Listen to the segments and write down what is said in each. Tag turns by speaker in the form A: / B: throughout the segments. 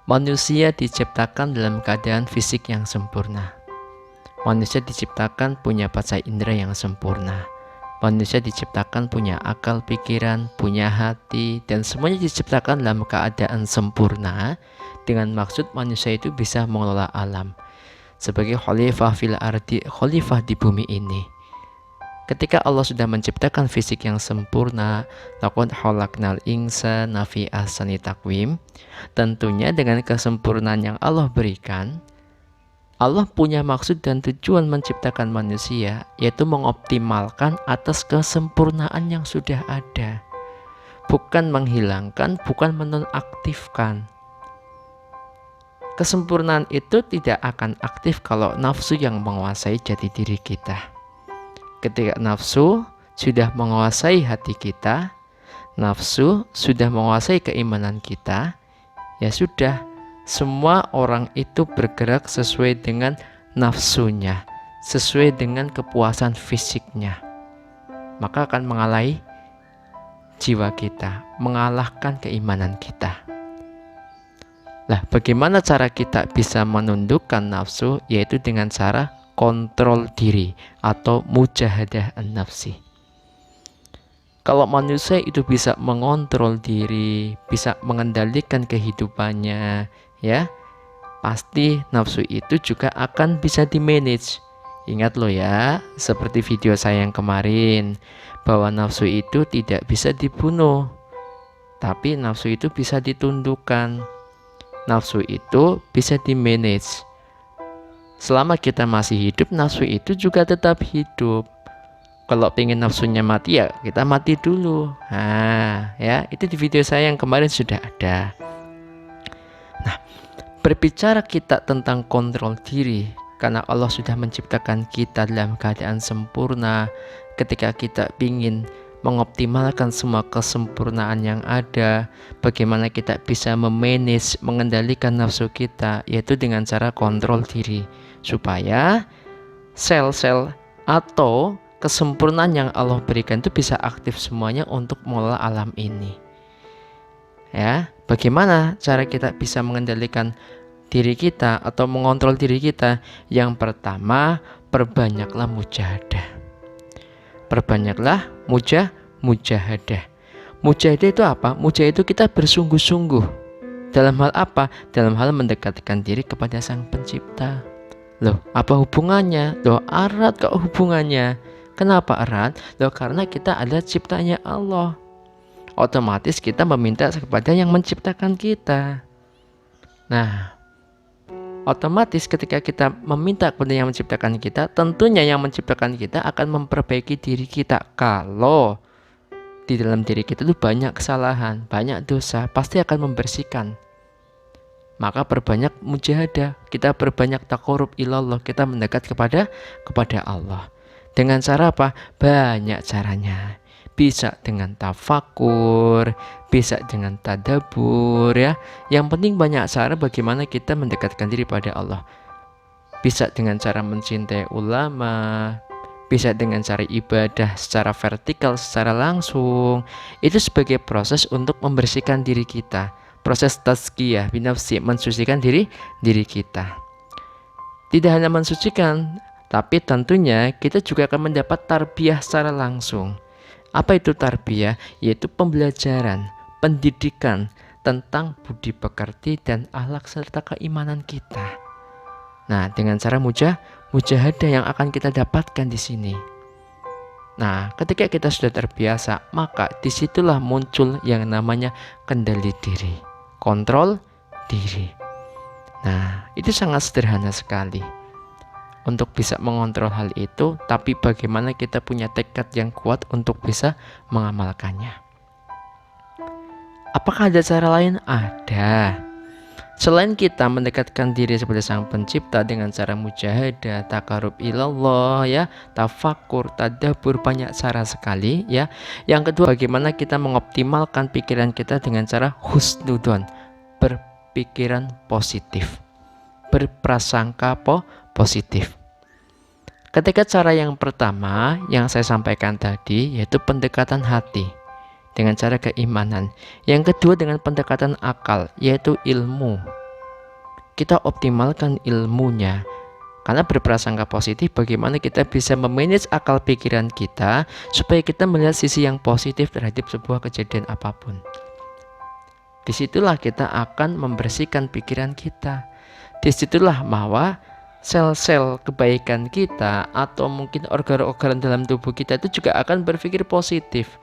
A: Manusia diciptakan dalam keadaan fisik yang sempurna. Manusia diciptakan punya panca indera yang sempurna. Manusia diciptakan punya akal pikiran, punya hati, dan semuanya diciptakan dalam keadaan sempurna dengan maksud manusia itu bisa mengelola alam sebagai khalifah fil ardi, khalifah di bumi ini. Ketika Allah sudah menciptakan fisik yang sempurna, laqad khalaqnal insana fi ahsani taqwim, tentunya dengan kesempurnaan yang Allah berikan, Allah punya maksud dan tujuan menciptakan manusia, yaitu mengoptimalkan atas kesempurnaan yang sudah ada, bukan menghilangkan, bukan menonaktifkan. Kesempurnaan itu tidak akan aktif kalau nafsu yang menguasai jati diri kita. Ketika nafsu sudah menguasai hati kita, nafsu sudah menguasai keimanan kita, ya sudah, semua orang itu bergerak sesuai dengan nafsunya, sesuai dengan kepuasan fisiknya. Maka akan mengalahi jiwa kita, mengalahkan keimanan kita. Lah, bagaimana cara kita bisa menundukkan nafsu? Yaitu dengan cara kontrol diri atau mujahadah an-nafsi. Kalau manusia itu bisa mengontrol diri, bisa mengendalikan kehidupannya, ya, pasti nafsu itu juga akan bisa di-manage. Ingat loh ya, seperti video saya yang kemarin, bahwa nafsu itu tidak bisa dibunuh, tapi nafsu itu bisa ditundukkan. Nafsu itu bisa di-manage. Selama kita masih hidup, nafsu itu juga tetap hidup. Kalau pengen nafsunya mati, ya kita mati dulu. Nah, ya, itu di video saya yang kemarin sudah ada. Nah, berbicara kita tentang kontrol diri, karena Allah sudah menciptakan kita dalam keadaan sempurna. Ketika kita ingin mengoptimalkan semua kesempurnaan yang ada, bagaimana kita bisa memanage, mengendalikan nafsu kita, yaitu dengan cara kontrol diri, supaya sel-sel atau kesempurnaan yang Allah berikan itu bisa aktif semuanya untuk mengelola alam ini. Ya, bagaimana cara kita bisa mengendalikan diri kita atau mengontrol diri kita? Yang pertama, perbanyaklah mujahadah. Perbanyaklah mujahadah. Mujahadah itu apa? Mujahadah itu kita bersungguh-sungguh. Dalam hal apa? Dalam hal mendekatkan diri kepada Sang Pencipta. Loh, apa hubungannya? Loh, erat kok hubungannya. Kenapa erat? Loh, karena kita adalah ciptanya Allah. Otomatis kita meminta kepada yang menciptakan kita. Nah, otomatis ketika kita meminta kepada yang menciptakan kita, tentunya yang menciptakan kita akan memperbaiki diri kita. Kalau di dalam diri kita itu banyak kesalahan, banyak dosa, pasti akan membersihkan. Maka perbanyak mujahadah, kita perbanyak taqarrub ilallah, kita mendekat kepada Allah. Dengan cara apa? Banyak caranya. Bisa dengan tafakur, bisa dengan tadabur, ya. Yang penting banyak cara bagaimana kita mendekatkan diri pada Allah. Bisa dengan cara mencintai ulama, bisa dengan cara ibadah secara vertikal, secara langsung. Itu sebagai proses untuk membersihkan diri kita. Proses tazkiyah binafsi, mensucikan diri kita. Tidak hanya mensucikan, tapi tentunya kita juga akan mendapat tarbiyah secara langsung. Apa itu tarbiyah? Yaitu pembelajaran, pendidikan tentang budi pekerti dan akhlak serta keimanan kita. Nah, dengan cara mujahadah yang akan kita dapatkan di sini. Nah, ketika kita sudah terbiasa, maka disitulah muncul yang namanya kendali diri, kontrol diri. Nah, itu sangat sederhana sekali untuk bisa mengontrol hal itu, tapi bagaimana kita punya tekad yang kuat untuk bisa mengamalkannya. Apakah ada cara lain? Ada. Selain kita mendekatkan diri kepada Sang Pencipta dengan cara mujahadah, taqarrub ilallah, ya, tafakur, tadabbur, banyak cara sekali, ya. Yang kedua, bagaimana kita mengoptimalkan pikiran kita dengan cara husnudzon, berpikiran positif, berprasangka positif. Ketika cara yang pertama yang saya sampaikan tadi, yaitu pendekatan hati dengan cara keimanan. Yang kedua dengan pendekatan akal, yaitu ilmu. kita optimalkan ilmunya. Karena berprasangka positif, bagaimana kita bisa memanage akal pikiran kita supaya kita melihat sisi yang positif terhadap sebuah kejadian apapun. Disitulah kita akan membersihkan pikiran kita. Disitulah bahwa sel-sel kebaikan kita atau mungkin organ-organ dalam tubuh kita itu juga akan berpikir positif.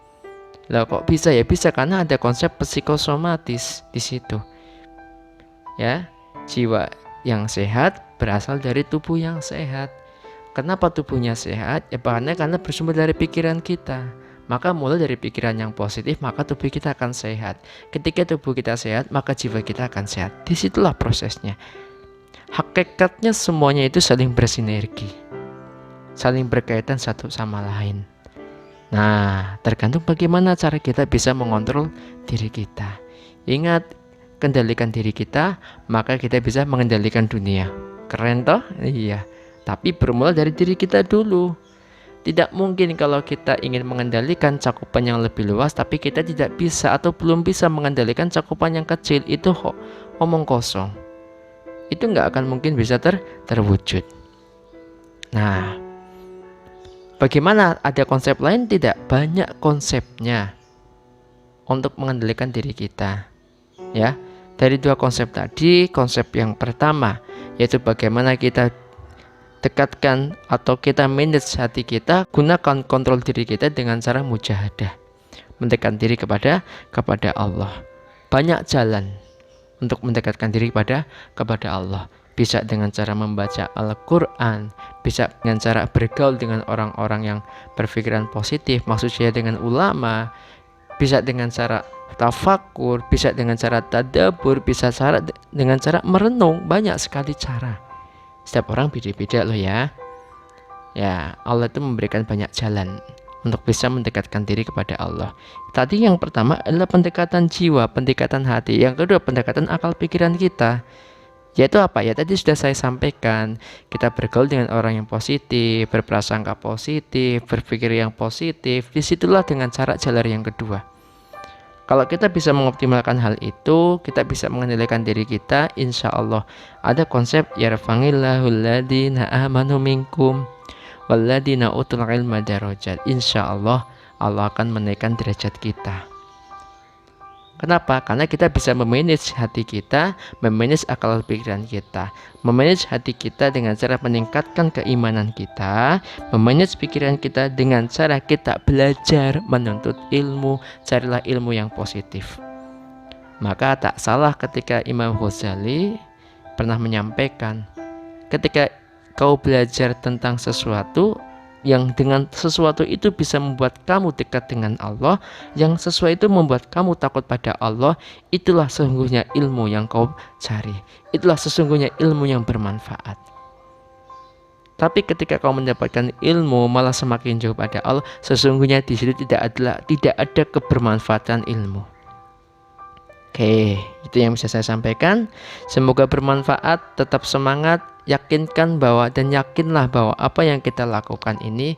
A: Lah kok bisa ya? Bisa karena ada konsep psikosomatis di situ. Ya, jiwa yang sehat berasal dari tubuh yang sehat. Kenapa tubuhnya sehat? Ya karena bersumber dari pikiran kita. Maka mulai dari pikiran yang positif, maka tubuh kita akan sehat. Ketika tubuh kita sehat, maka jiwa kita akan sehat. Disitulah prosesnya. Hakikatnya semuanya itu saling bersinergi, saling berkaitan satu sama lain. Nah, tergantung bagaimana cara kita bisa mengontrol diri kita. Ingat, kendalikan diri kita, maka kita bisa mengendalikan dunia. Keren toh? Iya. Tapi bermula dari diri kita dulu. Tidak mungkin kalau kita ingin mengendalikan cakupan yang lebih luas, tapi kita tidak bisa atau belum bisa mengendalikan cakupan yang kecil. Itu omong kosong. Itu nggak akan mungkin bisa terwujud. Nah, bagaimana, ada konsep lain? Tidak, banyak konsepnya untuk mengendalikan diri kita. Ya, dari dua konsep tadi, konsep yang pertama yaitu bagaimana kita dekatkan atau kita manage hati kita, gunakan kontrol diri kita dengan cara mujahadah, mendekatkan diri kepada Allah. Banyak jalan untuk mendekatkan diri kepada Allah. Bisa dengan cara membaca Al-Quran, bisa dengan cara bergaul dengan orang-orang yang berpikiran positif, maksud saya dengan ulama, bisa dengan cara tafakur, bisa dengan cara tadabbur, bisa dengan cara merenung. Banyak sekali cara. Setiap orang beda-beda loh ya. Ya, Allah itu memberikan banyak jalan untuk bisa mendekatkan diri kepada Allah. Tadi yang pertama adalah pendekatan jiwa, pendekatan hati. Yang kedua, pendekatan akal pikiran kita. Yaitu apa ya? Tadi sudah saya sampaikan. Kita bergaul dengan orang yang positif, berprasangka positif, berpikir yang positif. Disitulah dengan cara jalan yang kedua. Kalau kita bisa mengoptimalkan hal itu, kita bisa mengendalikan diri kita. Insya Allah ada konsep yarfa'illahu alladhina amanu minkum walladhina utul ilma darajat. Insya Allah Allah akan menaikkan derajat kita. Kenapa? Karena kita bisa memanage hati kita, memanage akal pikiran kita, memanage hati kita dengan cara meningkatkan keimanan kita, memanage pikiran kita dengan cara kita belajar, menuntut ilmu, carilah ilmu yang positif. Maka tak salah ketika Imam Ghazali pernah menyampaikan, ketika kau belajar tentang sesuatu, yang dengan sesuatu itu bisa membuat kamu dekat dengan Allah, yang sesuatu itu membuat kamu takut pada Allah, itulah sesungguhnya ilmu yang kau cari. Itulah sesungguhnya ilmu yang bermanfaat. Tapi ketika kau mendapatkan ilmu malah semakin jauh pada Allah, sesungguhnya di situ tidak ada kebermanfaatan ilmu. Oke, itu yang bisa saya sampaikan. Semoga bermanfaat, tetap semangat, yakinkan bahwa dan yakinlah bahwa apa yang kita lakukan ini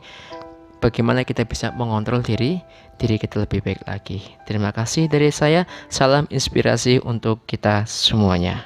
A: bagaimana kita bisa mengontrol diri kita lebih baik lagi. Terima kasih dari saya, salam inspirasi untuk kita semuanya.